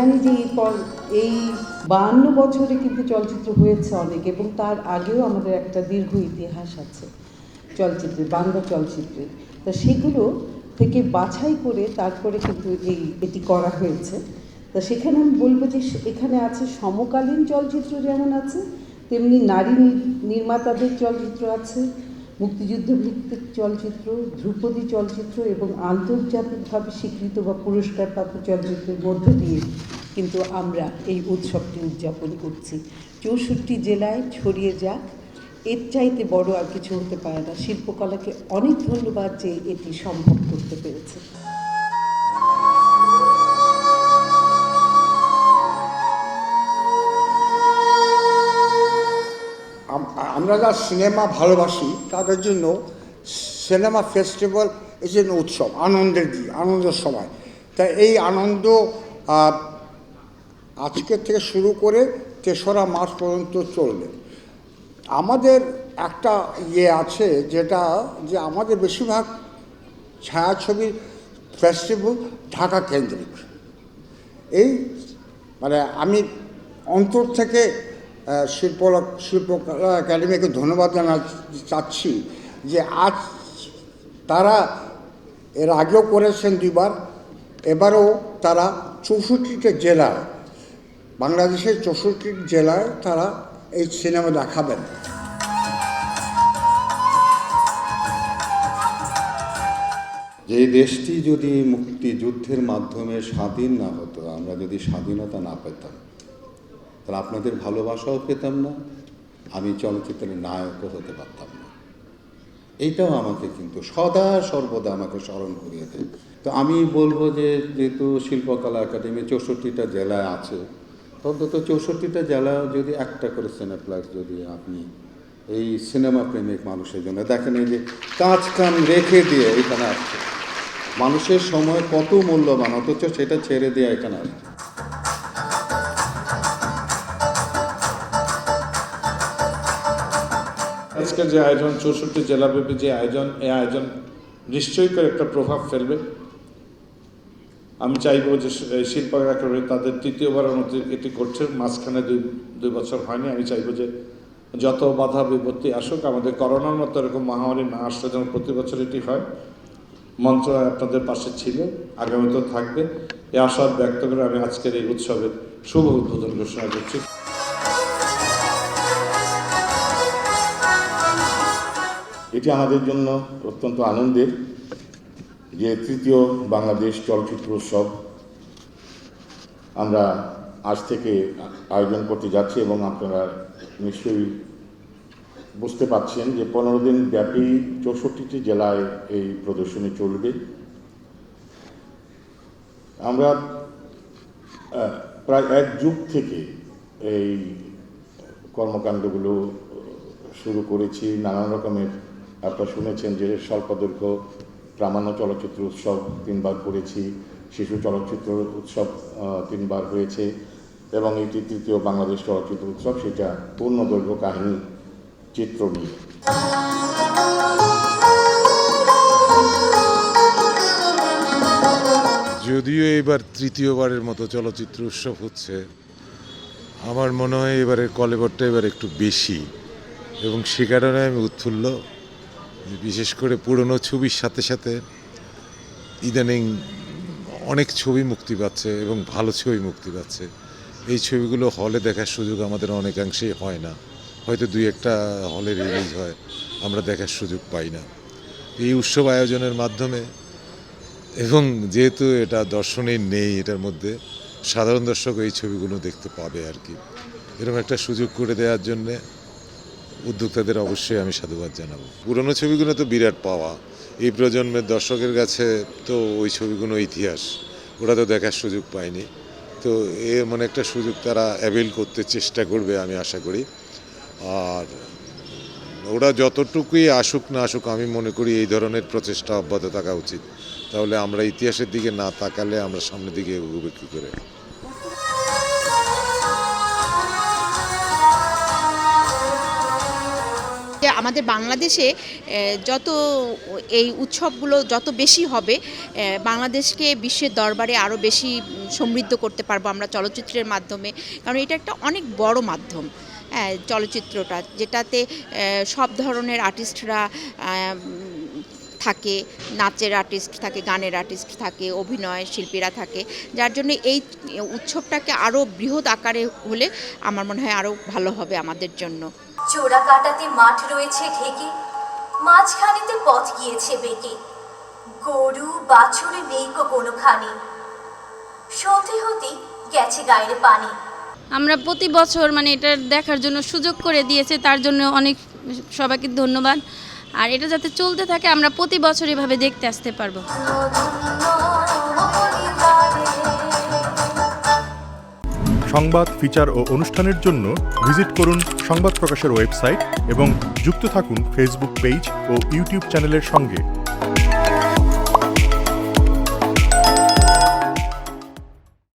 জানি যে এই 52 বছরে কিন্তু চলচ্চিত্র হয়েছে অনেক, এবং তার আগেও আমাদের একটা দীর্ঘ ইতিহাস আছে চলচ্চিত্রে, বাংলা চলচ্চিত্রে। তা সেগুলো থেকে বাছাই করে তারপরে কিন্তু এটি করা হয়েছে। তা সেখানে আমি বলবো যে এখানে আছে সমকালীন চলচ্চিত্র যেমন আছে, তেমনি নারী নির্মাতাদের চলচ্চিত্র আছে, মুক্তিযুদ্ধ ভিত্তিক চলচ্চিত্র, ধ্রুপদী চলচ্চিত্র এবং আন্তর্জাতিকভাবে স্বীকৃত বা পুরস্কারপ্রাপ্ত চলচ্চিত্রের মধ্য দিয়ে কিন্তু আমরা এই উৎসবটি উদযাপন করছি। 64 জেলায় ছড়িয়ে যাক, এর চাইতে বড় আর কিছু হতে পারে না। শিল্পকলাকে অনেক ধন্যবাদ যে এটি সম্ভব করতে পেরেছে। আমরা যারা সিনেমা ভালোবাসি তাদের জন্য সিনেমা ফেস্টিভ্যাল ইজ এন উৎসব, আনন্দের দিন, আনন্দের সময়। তাই এই আনন্দ আজকের থেকে শুরু করে 3রা মার্চ পর্যন্ত চলবে। আমাদের একটা আছে যেটা যে আমাদের বেশিরভাগ ছায়াছবি ফেস্টিভ্যাল ঢাকা কেন্দ্রিক। এই মানে আমি অন্তর থেকে শিল্পকলা একাডেমিকে ধন্যবাদ চাচ্ছি যে আজ তারা এর আগেও করেছেন 2বার, এবারও তারা 64টা জেলায়, বাংলাদেশের 64টি জেলায় তারা এই সিনেমা দেখাবেন। যে দেশটি যদি মুক্তিযুদ্ধের মাধ্যমে স্বাধীন না হতো, আমরা যদি স্বাধীনতা না পেতাম, তাহলে আপনাদের ভালোবাসাও পেতাম না, আমি চলচ্চিত্রের নায়কও হতে পারতাম না। এইটাও আমাকে কিন্তু সদা সর্বদা আমাকে স্মরণ করিয়ে দেয়। তো আমি বলবো যে যেহেতু শিল্পকলা একাডেমি 64টা জেলায় আছে, অন্তত 64টা জেলা যদি একটা করে সিনেপ্লেক্স যদি আপনি এই সিনেমা প্রেমিক মানুষের জন্য দেখেন, এই যে কাজ কাম রেখে দিয়ে এখানে আসছে, মানুষের সময় কত মূল্যবান, অথচ সেটা ছেড়ে দিয়ে এখানে আসছে। আজকের যে আয়োজন, 64 জেলাব্যাপী যে আয়োজন, এই আয়োজন নিশ্চয়ই করে একটা প্রভাব ফেলবে। আমি চাইব যে শিল্পকলা একাডেমি তাদের 3য়বারের মতো এটি করছে, মাঝখানে 2 বছর হয়নি। আমি চাইব যে যত বাধা বিপত্তি আসুক, আমাদের করোনার মতো এরকম মহামারী না আসলে যেন প্রতি বছর এটি হয়। মন্ত্রণালয় আপনাদের পাশে ছিল, আগামীতেও থাকবে, এই আশা ব্যক্ত করে আমি আজকের এই উৎসবের শুভ উদ্বোধন ঘোষণা করছি। এটি আমাদের জন্য অত্যন্ত আনন্দের যে 3য় বাংলাদেশ চলচ্চিত্র উৎসব আমরা আজ থেকে আয়োজন করতে যাচ্ছি, এবং আপনারা নিশ্চয়ই বুঝতে পারছেন যে 15 দিন ব্যাপী 64টি জেলায় এই প্রদর্শনী চলবে। আমরা প্রায় 1 যুগ থেকে এই কর্মকাণ্ডগুলো শুরু করেছি। নানান রকমের, আপনারা শুনেছেন যে স্বল্পদৈর্ঘ্য প্রামাণ্য চলচ্চিত্র উৎসব 3বার করেছি, শিশু চলচ্চিত্র উৎসব 3বার হয়েছে, এবং এটি 3য় বাংলাদেশ চলচ্চিত্র উৎসব, সেটা পূর্ণদৈর্ঘ্য কাহিনী চিত্র নিয়ে। যদিও এবার 3য়বারের মতো চলচ্চিত্র উৎসব হচ্ছে, আমার মনে হয় এবারের কলেবরটা এবার একটু বেশি, এবং সে কারণে আমি উৎফুল্ল। বিশেষ করে পুরনো ছবির সাথে সাথে ইদানিং অনেক ছবি মুক্তি পাচ্ছে, এবং ভালো ছবি মুক্তি পাচ্ছে। এই ছবিগুলো হলে দেখার সুযোগ আমাদের অনেকাংশেই হয় না, হয়তো 2-1টা হলে রিলিজ হয়, আমরা দেখার সুযোগ পাই না। এই উৎসব আয়োজনের মাধ্যমে, এবং যেহেতু এটা দর্শনে নেই, এটার মধ্যে সাধারণ দর্শক এই ছবিগুলো দেখতে পাবে আর কি, এরকম একটা সুযোগ করে দেওয়ার জন্যে উদ্যোক্তাদের অবশ্যই আমি সাধুবাদ জানাবো। পুরনো ছবিগুলো তো বিরাট পাওয়া, এই প্রজন্মের দর্শকের কাছে তো ওই ছবিগুলো ইতিহাস, ওরা তো দেখার সুযোগ পায়নি। তো এমন একটা সুযোগ তারা অ্যাভেল করতে চেষ্টা করবে আমি আশা করি। আর ওরা যতটুকুই আসুক না আসুক, আমি মনে করি এই ধরনের প্রচেষ্টা অব্যাহত থাকা উচিত। তাহলে আমরা ইতিহাসের দিকে না তাকালে আমরা সামনের দিকে এগোবো কী করে। যে আমাদের বাংলাদেশে যত এই উৎসবগুলো যত বেশি হবে, বাংলাদেশকে বিশ্বের দরবারে আরও বেশি সমৃদ্ধ করতে পারবো আমরা চলচ্চিত্রের মাধ্যমে। কারণ এটা একটা অনেক বড় মাধ্যম, চলচ্চিত্রটা, যেটাতে সব ধরনের আর্টিস্টরা থাকে, নাচের আর্টিস্ট থাকে, গানের আর্টিস্ট থাকে, অভিনয় শিল্পীরা থাকে, যার জন্য এই উৎসবটাকে আরও বৃহৎ আকারে হলে আমার মনে হয় আরও ভালো হবে আমাদের জন্য। চোরা কাটাতে মাঠ রয়েছে ঢেকে, মাঝখানেতে পথ গিয়েছে বেঁকে, গরু বাছুর নেই কোনোখানে, সন্ধে হতে গেছে গায়ের পানি। আমরা প্রতি বছর মানে এটা দেখার জন্য সুযোগ করে দিয়েছে, তার জন্য অনেক সবাইকে ধন্যবাদ। আর এটা যাতে চলতে থাকে, আমরা প্রতি বছর এভাবে দেখতে আসতে পারবো। সংবাদ, ফিচার ও অনুষ্ঠানের জন্য ভিজিট করুন সংবাদ প্রকাশের ওয়েবসাইট এবং যুক্ত থাকুন ফেসবুক পেজ ও ইউটিউব চ্যানেলের সঙ্গে।